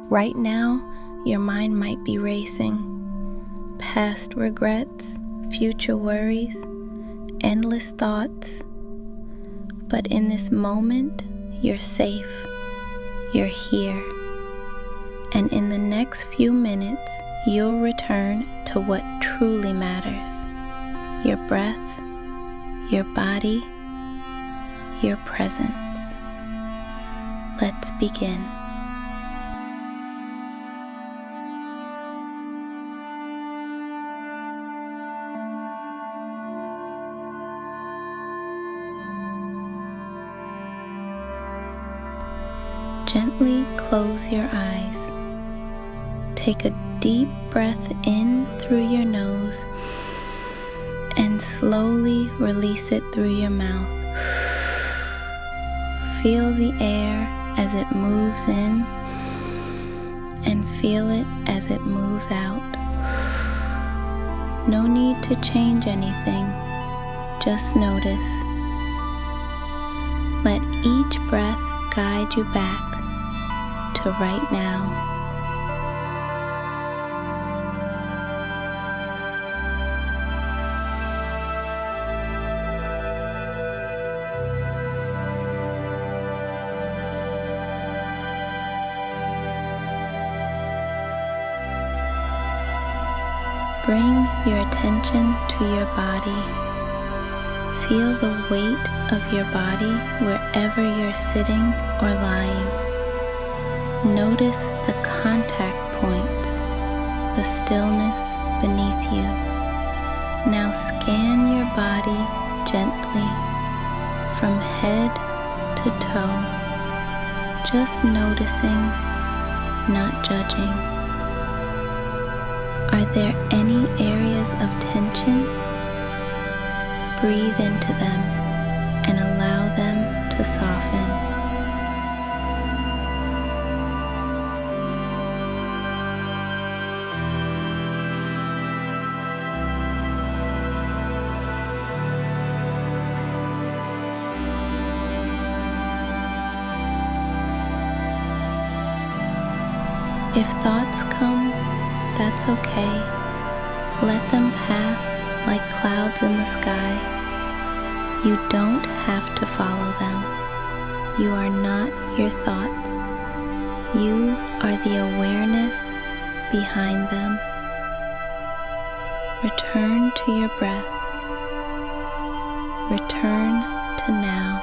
Right now, your mind might be racing. Past regrets, future worries, endless thoughts. But in this moment, you're safe. You're here. And in the next few minutes, you'll return to what truly matters. Your breath, your body, your presence. Let's begin. Gently close your eyes. Take a deep breath in through your nose and slowly release it through your mouth. Feel the air as it moves in and feel it as it moves out. No need to change anything, just notice. Let each breath guide you back to right now. Bring your attention to your body. Feel the weight of your body wherever you're sitting or lying. Notice the contact points, the stillness beneath you. Now scan your body gently from head to toe, just noticing, not judging. Are there any areas of tension? Breathe into them and allow them to soften. If thoughts come, that's okay. Let them pass like clouds in the sky. You don't have to follow them. You are not your thoughts. You are the awareness behind them. Return to your breath. Return to now.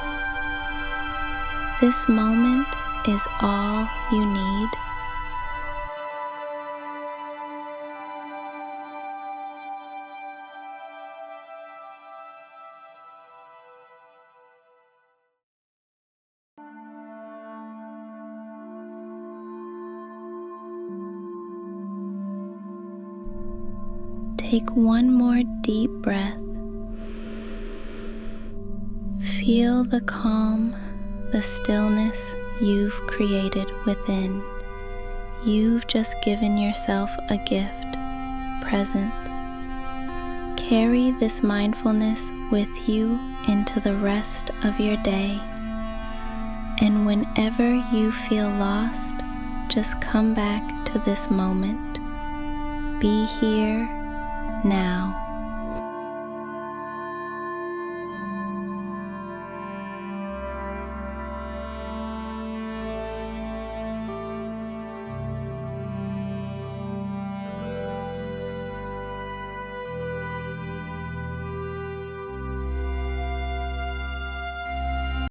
This moment is all you need. Take one more deep breath. Feel the calm, the stillness you've created within. You've just given yourself a gift, presence. Carry this mindfulness with you into the rest of your day. And whenever you feel lost, just come back to this moment. Be here now.